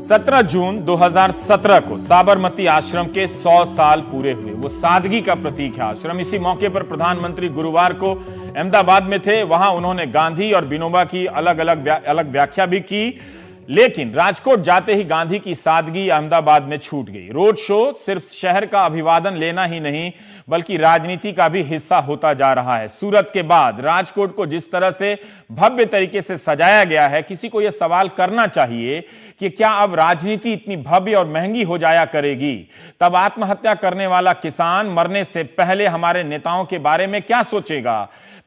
17 जून 2017 को साबरमती आश्रम के 100 साल पूरे हुए। वो सादगी का प्रतीक है आश्रम। इसी मौके पर प्रधानमंत्री गुरुवार को अहमदाबाद में थे। वहां उन्होंने गांधी और विनोबा की अलग व्याख्या भी की, लेकिन राजकोट जाते ही गांधी की सादगी अहमदाबाद में छूट गई। रोड शो सिर्फ शहर का अभिवादन लेना ही नहीं बल्कि राजनीति का भी हिस्सा होता जा रहा है। सूरत के बाद राजकोट को जिस तरह से भव्य तरीके से सजाया गया है, किसी को यह सवाल करना चाहिए कि क्या अब राजनीति इतनी भव्य और महंगी हो जाया करेगी? तब आत्महत्या करने वाला किसान मरने से पहले हमारे नेताओं के बारे में क्या सोचेगा?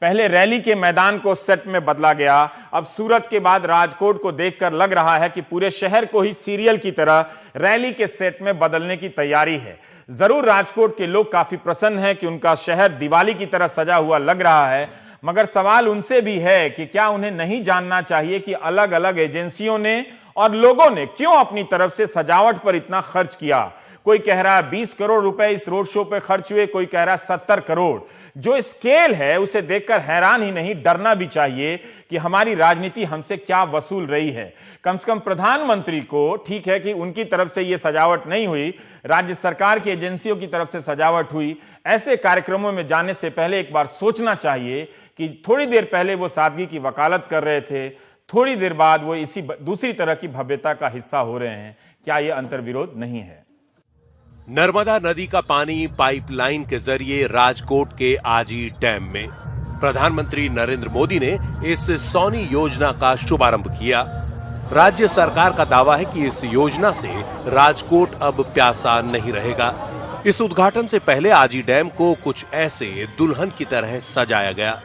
पहले रैली के मैदान को सेट में बदला गया, अब सूरत के बाद राजकोट को देखकर लग रहा है कि पूरे शहर को ही सीरियल की तरह रैली के सेट में बदलने की तैयारी है। जरूर राजकोट के लोग काफी प्रसन्न हैं कि उनका शहर दिवाली की तरह सजा हुआ लग रहा है, मगर सवाल उनसे भी है कि क्या उन्हें नहीं जानना चाहिए कि अलग अलग एजेंसियों ने और लोगों ने क्यों अपनी तरफ से सजावट पर इतना खर्च किया? कोई कह रहा है 20 करोड़ रुपए इस रोड शो पे खर्च हुए, कोई कह रहा है 70 करोड़। जो स्केल है उसे देखकर हैरान ही नहीं, डरना भी चाहिए कि हमारी राजनीति हमसे क्या वसूल रही है। कम से कम प्रधानमंत्री को, ठीक है कि उनकी तरफ से यह सजावट नहीं हुई, राज्य सरकार की एजेंसियों की तरफ से सजावट हुई। ऐसे कार्यक्रमों में जाने से पहले एक बार सोचना चाहिए कि थोड़ी देर पहले वो सादगी की वकालत कर रहे थे, थोड़ी देर बाद वो इसी दूसरी तरह की भव्यता का हिस्सा हो रहे हैं। क्या यह अंतर्विरोध नहीं है? नर्मदा नदी का पानी पाइपलाइन के जरिए राजकोट के आजी डैम में प्रधानमंत्री नरेंद्र मोदी ने इस सोनी योजना का शुभारंभ किया। राज्य सरकार का दावा है कि इस योजना से राजकोट अब प्यासा नहीं रहेगा। इस उद्घाटन से पहले आजी डैम को कुछ ऐसे दुल्हन की तरह सजाया गया।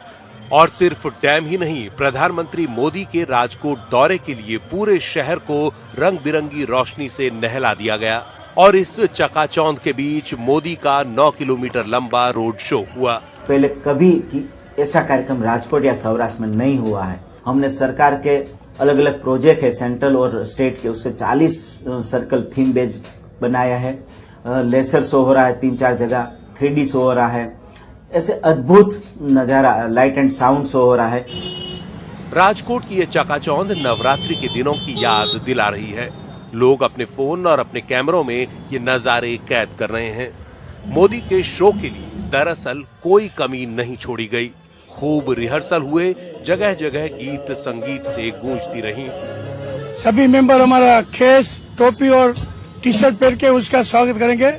और सिर्फ डैम ही नहीं, प्रधानमंत्री मोदी के राजकोट दौरे के लिए पूरे शहर को रंग बिरंगी रोशनी से नहला दिया गया। और इस चकाचौंध के बीच मोदी का 9 किलोमीटर लंबा रोड शो हुआ। पहले कभी ऐसा कार्यक्रम राजकोट या सौराष्ट्र में नहीं हुआ है। हमने सरकार के अलग अलग प्रोजेक्ट है, सेंट्रल और स्टेट के, उसके 40 सर्कल थीम बेस्ड बनाया है। लेसर शो हो रहा है 3-4 जगह, 3D शो हो रहा है। ऐसे अद्भुत नजारा, लाइट एंड साउंड शो हो रहा है। राजकोट की ये चकाचौंध नवरात्रि के दिनों की याद दिला रही है। लोग अपने फोन और अपने कैमरों में ये नजारे कैद कर रहे हैं। मोदी के शो के लिए दरअसल कोई कमी नहीं छोड़ी गई। खूब रिहर्सल हुए, जगह जगह गीत संगीत से गूंजती रहीं। सभी मेंबर हमारा खेस, टोपी और टी शर्ट पहन के उसका स्वागत करेंगे।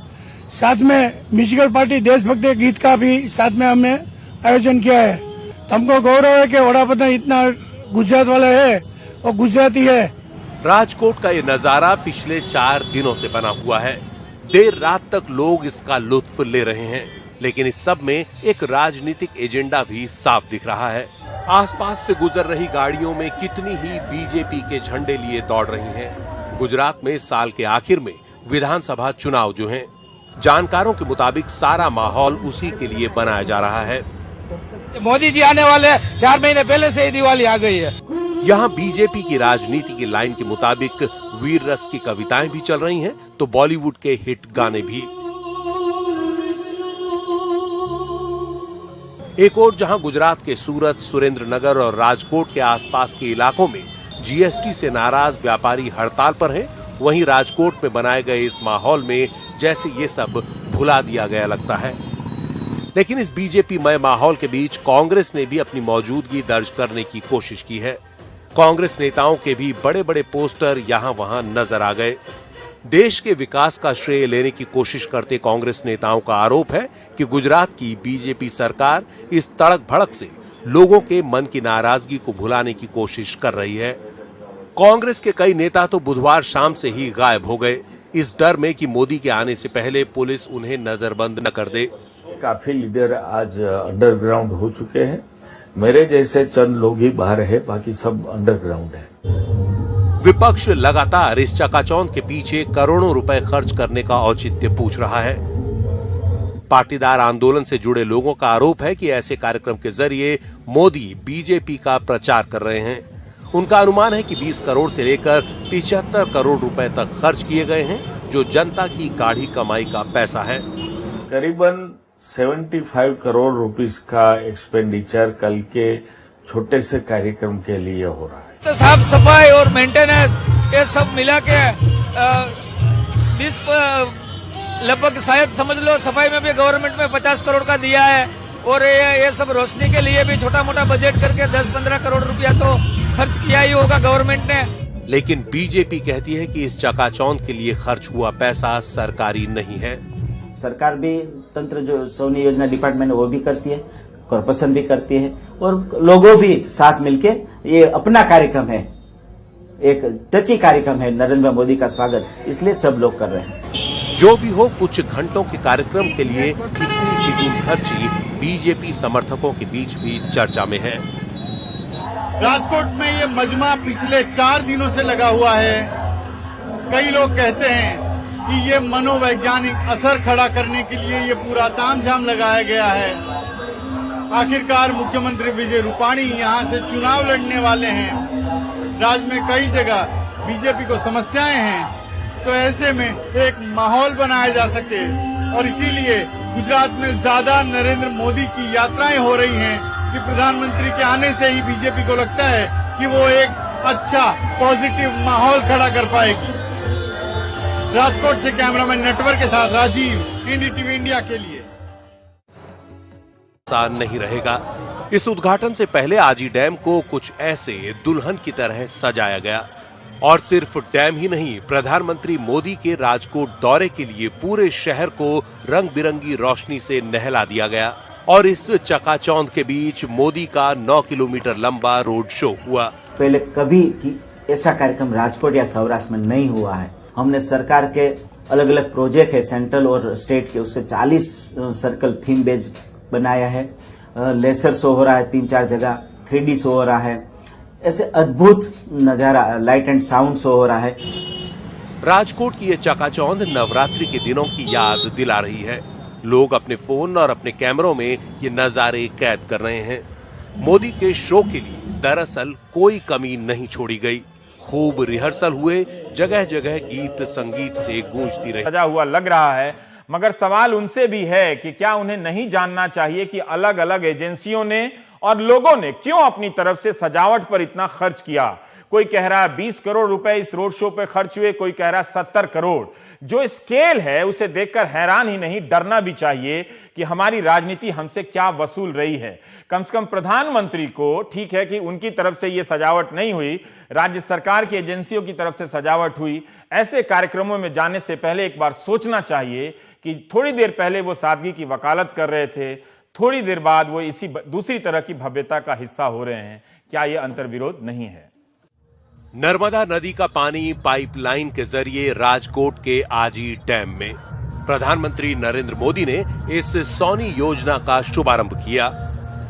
साथ में म्यूजिकल पार्टी देशभक्ति गीत का भी साथ में हमने आयोजन किया है। तो हमको गौरव है कि वडाप्रधान इतना गुजरात वाला है और गुजराती है। राजकोट का ये नजारा पिछले 4 दिनों से बना हुआ है। देर रात तक लोग इसका लुत्फ ले रहे हैं, लेकिन इस सब में एक राजनीतिक एजेंडा भी साफ दिख रहा है। आसपास से गुजर रही गाड़ियों में कितनी ही बीजेपी के झंडे लिए दौड़ रही हैं। गुजरात में इस साल के आखिर में विधानसभा चुनाव जो हैं, जानकारों के मुताबिक सारा माहौल उसी के लिए बनाया जा रहा है। मोदी जी आने वाले 4 महीने पहले से ही दिवाली आ गई है। यहाँ बीजेपी की राजनीति की लाइन के मुताबिक वीर रस की कविताएं भी चल रही हैं, तो बॉलीवुड के हिट गाने भी। एक और जहां गुजरात के सूरत, सुरेंद्रनगर और राजकोट के आसपास के इलाकों में जीएसटी से नाराज व्यापारी हड़ताल पर हैं, वहीं राजकोट में बनाए गए इस माहौल में जैसे ये सब भुला दिया गया लगता है। लेकिन इस बीजेपी मय माहौल के बीच कांग्रेस ने भी अपनी मौजूदगी दर्ज करने की कोशिश की है। कांग्रेस नेताओं के भी बड़े बड़े पोस्टर यहाँ वहां नजर आ गए। देश के विकास का श्रेय लेने की कोशिश करते कांग्रेस नेताओं का आरोप है कि गुजरात की बीजेपी सरकार इस तड़क भड़क से लोगों के मन की नाराजगी को भुलाने की कोशिश कर रही है। कांग्रेस के कई नेता तो बुधवार शाम से ही गायब हो गए, इस डर में कि मोदी के आने से पहले पुलिस उन्हें नजरबंद न कर दे। काफी लीडर आज अंडरग्राउंड हो चुके हैं। मेरे जैसे चंद लोग ही बाहर है, बाकी सब अंडरग्राउंड है। विपक्ष लगातार इस चकाचौंध के पीछे करोड़ों रुपए खर्च करने का औचित्य पूछ रहा है। पाटीदार आंदोलन से जुड़े लोगों का आरोप है कि ऐसे कार्यक्रम के जरिए मोदी बीजेपी का प्रचार कर रहे हैं। उनका अनुमान है कि 20 करोड़ से लेकर 75 करोड़ रुपए तक खर्च किए गए हैं, जो जनता की गाढ़ी कमाई का पैसा है। करीबन 75 करोड़ रुपीस का एक्सपेंडिचर कल के छोटे से कार्यक्रम के लिए हो रहा है। तो साफ सफाई और मेंटेनेंस ये सब मिला के 20 लगभग शायद समझ लो सफाई में भी गवर्नमेंट में 50 करोड़ का दिया है और ये सब रोशनी के लिए भी छोटा मोटा बजट करके 10-15 करोड़ रुपया तो खर्च किया ही होगा गवर्नमेंट ने। लेकिन बीजेपी कहती है कि इस चकाचौंध के लिए खर्च हुआ पैसा सरकारी नहीं है। सरकार भी तंत्र जो सोनी योजना डिपार्टमेंट वो भी करती है, कॉर्पोरेशन भी करती है और लोगों भी साथ मिलके ये अपना कार्यक्रम है, एक टची कार्यक्रम है नरेंद्र मोदी का स्वागत, इसलिए सब लोग कर रहे हैं। जो भी हो, कुछ घंटों के कार्यक्रम के लिए इतनी फिजूल खर्ची बीजेपी समर्थकों के बीच भी चर्चा में है। राजकोट में ये मजमा पिछले 4 दिनों से लगा हुआ है। कई लोग कहते हैं कि ये मनोवैज्ञानिक असर खड़ा करने के लिए ये पूरा तामझाम लगाया गया है। आखिरकार मुख्यमंत्री विजय रूपाणी यहाँ से चुनाव लड़ने वाले हैं। राज्य में कई जगह बीजेपी को समस्याएं हैं, तो ऐसे में एक माहौल बनाया जा सके और इसीलिए गुजरात में ज्यादा नरेंद्र मोदी की यात्राएं हो रही हैं कि प्रधानमंत्री के आने से ही बीजेपी को लगता है कि वो एक अच्छा पॉजिटिव माहौल खड़ा कर पाएगी। राजकोट से कैमरामैन नटवर के साथ राजीव, एनडीटीवी इंडिया के लिए। आसान नहीं रहेगा। इस उद्घाटन से पहले आजी डैम को कुछ ऐसे दुल्हन की तरह सजाया गया और सिर्फ डैम ही नहीं, प्रधानमंत्री मोदी के राजकोट दौरे के लिए पूरे शहर को रंग बिरंगी रोशनी से नहला दिया गया और इस चकाचौंध के बीच मोदी का 9 किलोमीटर लंबा रोड शो हुआ। पहले कभी ऐसा कार्यक्रम राजकोट या सौराष्ट्र में नहीं हुआ है। हमने सरकार के अलग अलग प्रोजेक्ट है सेंट्रल और स्टेट के, उसके 40 सर्कल थीम बेस्ड बनाया है। लेसर शो हो रहा है 3-4 जगह, 3D शो हो रहा है, ऐसे अद्भुत नजारा, लाइट एंड साउंड शो हो रहा है। राजकोट की ये चकाचौंध नवरात्रि के दिनों की याद दिला रही है। लोग अपने फोन और अपने कैमरों में ये नजारे कैद कर रहे हैं। मोदी के शो के लिए दरअसल कोई कमी नहीं छोड़ी गई। खूब रिहर्सल हुए, जगह जगह गीत संगीत से गूंजती रही। सजा हुआ लग रहा है, मगर सवाल उनसे भी है कि क्या उन्हें नहीं जानना चाहिए कि अलग अलग एजेंसियों ने और लोगों ने क्यों अपनी तरफ से सजावट पर इतना खर्च किया। कोई कह रहा है 20 करोड़ रुपए इस रोड शो पे खर्च हुए, कोई कह रहा है 70 करोड़। जो स्केल है उसे देखकर हैरान ही नहीं, डरना भी चाहिए कि हमारी राजनीति हमसे क्या वसूल रही है। कम से कम प्रधानमंत्री को ठीक है कि उनकी तरफ से यह सजावट नहीं हुई, राज्य सरकार की एजेंसियों की तरफ से सजावट हुई। ऐसे कार्यक्रमों में जाने से पहले एक बार सोचना चाहिए कि थोड़ी देर पहले वो सादगी की वकालत कर रहे थे, थोड़ी देर बाद वो इसी दूसरी तरह की भव्यता का हिस्सा हो रहे हैं। क्या यह अंतर्विरोध नहीं है? नर्मदा नदी का पानी पाइपलाइन के जरिए राजकोट के आजी डैम में प्रधानमंत्री नरेंद्र मोदी ने इस सोनी योजना का शुभारंभ किया।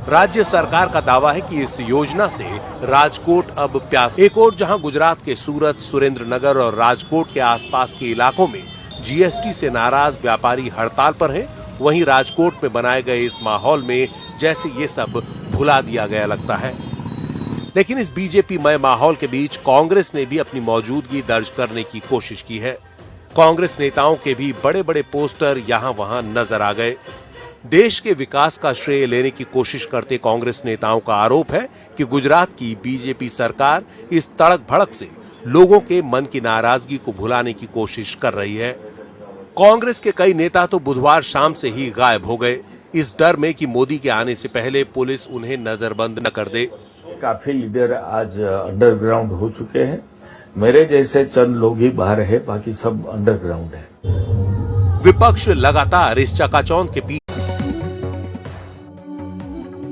राज्य सरकार का दावा है कि इस योजना से राजकोट अब प्यास। एक और जहां गुजरात के सूरत, सुरेंद्रनगर और राजकोट के आसपास के इलाकों में जीएसटी से नाराज व्यापारी हड़ताल पर हैं, वहीं राजकोट में बनाए गए इस माहौल में जैसे ये सब भुला दिया गया लगता है। लेकिन इस बीजेपी मय माहौल के बीच कांग्रेस ने भी अपनी मौजूदगी दर्ज करने की कोशिश की है। कांग्रेस नेताओं के भी बड़े बड़े पोस्टर यहां वहां नजर आ गए। देश के विकास का श्रेय लेने की कोशिश करते कांग्रेस नेताओं का आरोप है कि गुजरात की बीजेपी सरकार इस तड़क भड़क से लोगों के मन की नाराजगी को भुलाने की कोशिश कर रही है। कांग्रेस के कई नेता तो बुधवार शाम से ही गायब हो गए, इस डर में कि मोदी के आने से पहले पुलिस उन्हें नजरबंद न कर दे। काफी लीडर आज अंडरग्राउंड हो चुके हैं। मेरे जैसे चंद लोग ही बाहर है, बाकी सब अंडरग्राउंड है। विपक्ष लगातार इस चकाचौंध के पीछे।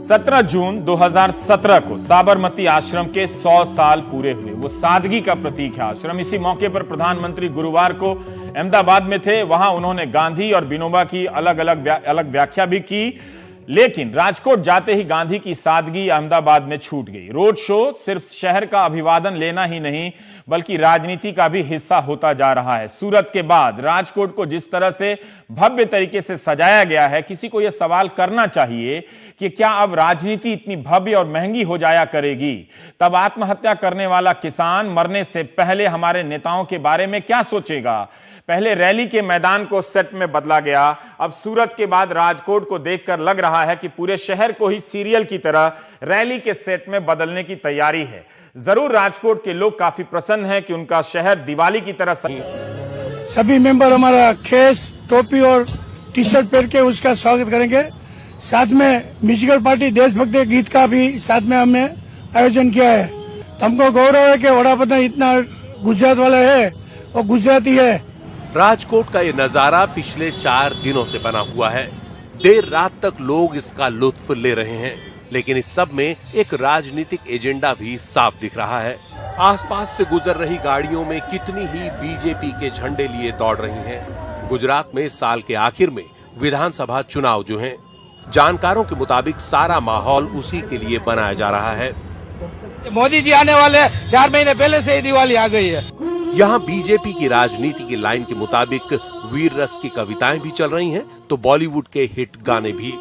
17 जून 2017 को साबरमती आश्रम के 100 साल पूरे हुए। वो सादगी का प्रतीक है आश्रम। इसी मौके पर प्रधानमंत्री गुरुवार को अहमदाबाद में थे। वहां उन्होंने गांधी और विनोबा की अलग अलग व्याख्या भी की, लेकिन राजकोट जाते ही गांधी की सादगी अहमदाबाद में छूट गई। रोड शो सिर्फ शहर का अभिवादन लेना ही नहीं, बल्कि राजनीति का भी हिस्सा होता जा रहा है। सूरत के बाद राजकोट को जिस तरह से भव्य तरीके से सजाया गया है, किसी को यह सवाल करना चाहिए कि क्या अब राजनीति इतनी भव्य और महंगी हो जाया करेगी? तब आत्महत्या करने वाला किसान मरने से पहले हमारे नेताओं के बारे में क्या सोचेगा? पहले रैली के मैदान को सेट में बदला गया, अब सूरत के बाद राजकोट को देखकर लग रहा है कि पूरे शहर को ही सीरियल की तरह रैली के सेट में बदलने की तैयारी है। जरूर राजकोट के लोग काफी प्रसन्न हैं कि उनका शहर दिवाली की तरह सभी मेंबर हमारा खेस टोपी और टी शर्ट पहन के उसका स्वागत करेंगे। साथ में म्यूजिकल पार्टी देशभक्ति गीत का भी साथ में हमने आयोजन किया है। तो हमको गौरव है कि वडाप्रधान इतना गुजरात वाला है और गुजराती है। राजकोट का ये नजारा पिछले 4 दिनों से बना हुआ है। देर रात तक लोग इसका लुत्फ ले रहे हैं, लेकिन इस सब में एक राजनीतिक एजेंडा भी साफ दिख रहा है। आसपास से गुजर रही गाड़ियों में कितनी ही बीजेपी के झंडे लिए दौड़ रही हैं। गुजरात में साल के आखिर में विधानसभा चुनाव जो हैं, जानकारों के मुताबिक सारा माहौल उसी के लिए बनाया जा रहा है। मोदी जी आने वाले 4 महीने पहले से ही दिवाली आ गई है। यहाँ बीजेपी की राजनीति की लाइन के मुताबिक वीर रस की कविताएं भी चल रही हैं, तो बॉलीवुड के हिट गाने भी।